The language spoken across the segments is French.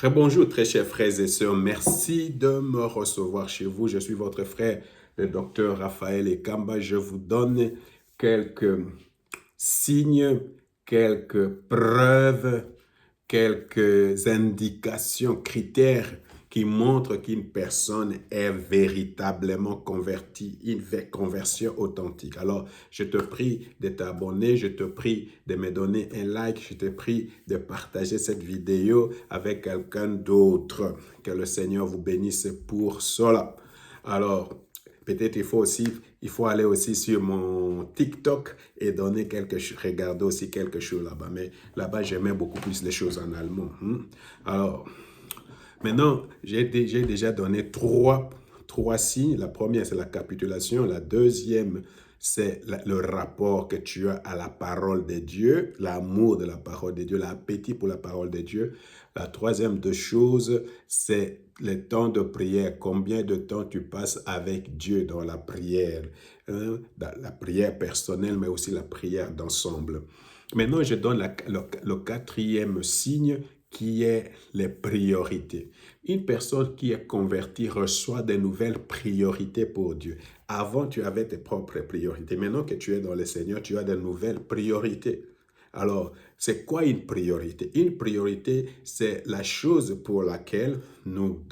Très bonjour, très chers frères et sœurs. Merci de me recevoir chez vous. Je suis votre frère, le docteur Raphaël Ekamba. Je vous donne quelques signes, quelques preuves, quelques indications, critères qui montrent qu'une personne est véritablement convertie, une conversion authentique. Alors, je te prie de t'abonner, je te prie de me donner un like, je te prie de partager cette vidéo avec quelqu'un d'autre. Que le Seigneur vous bénisse pour cela. Alors, peut-être il faut aller aussi sur mon TikTok et donner regarder aussi quelque chose là-bas. Mais là-bas, j'aimais beaucoup plus les choses en allemand. Alors, maintenant, j'ai déjà donné trois signes. La première, c'est la capitulation. La deuxième, c'est le rapport que tu as à la parole de Dieu, l'amour de la parole de Dieu, l'appétit pour la parole de Dieu. La troisième de choses, c'est le temps de prière. Combien de temps tu passes avec Dieu dans la prière, hein? Dans la prière personnelle, mais aussi la prière d'ensemble. Maintenant, je donne le quatrième signe qui est les priorités. Une personne qui est convertie reçoit de nouvelles priorités pour Dieu. Avant, tu avais tes propres priorités. Maintenant que tu es dans le Seigneur, tu as de nouvelles priorités. Alors, c'est quoi une priorité? Une priorité, c'est la chose pour laquelle nous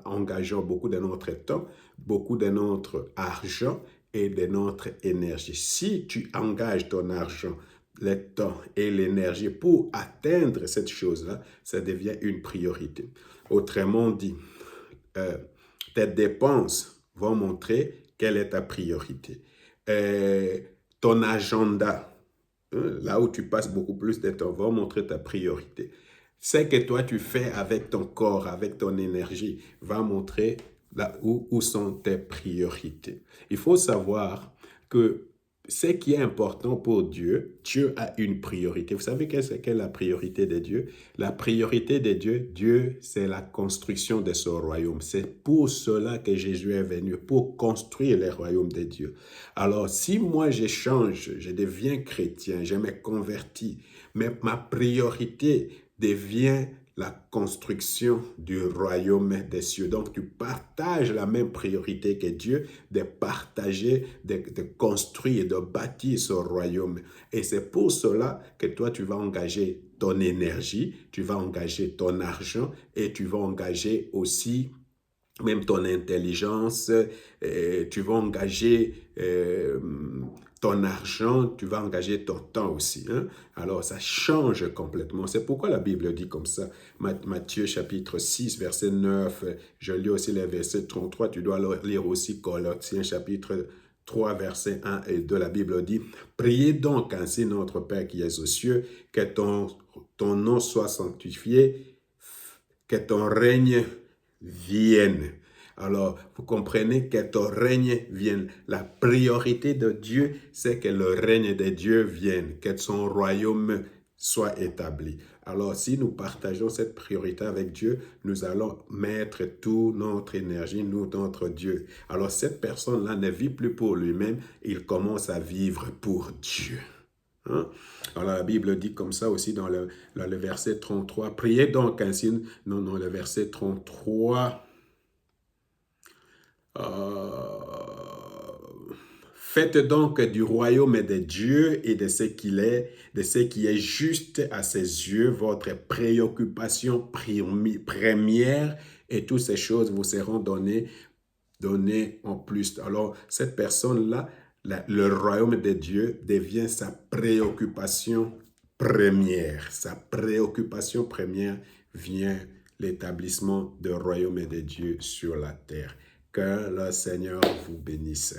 engageons beaucoup de notre temps, beaucoup de notre argent et de notre énergie. Si tu engages ton argent, le temps et l'énergie pour atteindre cette chose-là, ça devient une priorité. Autrement dit, tes dépenses vont montrer quelle est ta priorité. Ton agenda, là où tu passes beaucoup plus de temps, va montrer ta priorité. Ce que toi tu fais avec ton corps, avec ton énergie, va montrer là où sont tes priorités. Il faut savoir que ce qui est important pour Dieu, Dieu a une priorité. Vous savez quelle est la priorité de Dieu? La priorité de Dieu, c'est la construction de son royaume. C'est pour cela que Jésus est venu, pour construire le royaume de Dieu. Alors, si moi je change, je deviens chrétien, je me convertis, mais ma priorité devient la construction du royaume des cieux. Donc, tu partages la même priorité que Dieu de partager, de construire, de bâtir ce royaume. Et c'est pour cela que toi, tu vas engager ton énergie, tu vas engager ton argent et tu vas engager aussi même ton intelligence, tu vas engager ton argent, tu vas engager ton temps aussi. Hein? Alors, ça change complètement. C'est pourquoi la Bible dit comme ça. Matthieu chapitre 6, verset 9. Je lis aussi les versets 33. Tu dois lire aussi Colossiens chapitre 3, versets 1 et 2. La Bible dit, « Priez donc ainsi notre Père qui est aux cieux, que ton nom soit sanctifié, que ton règne vienne. » Alors, vous comprenez que ton règne vienne. La priorité de Dieu, c'est que le règne de Dieu vienne, que son royaume soit établi. Alors, si nous partageons cette priorité avec Dieu, nous allons mettre toute notre énergie, notre Dieu. Alors, cette personne-là ne vit plus pour lui-même, il commence à vivre pour Dieu. Hein? Alors la Bible dit comme ça aussi dans le verset 33. Priez donc ainsi, non, le verset 33. Faites donc du royaume de Dieu et de ce qu'il est, de ce qui est juste à ses yeux, votre préoccupation première, et toutes ces choses vous seront données en plus. Alors, cette personne-là, le royaume de Dieu devient sa préoccupation première. Sa préoccupation première vient l'établissement du royaume de Dieu sur la terre. Que le Seigneur vous bénisse.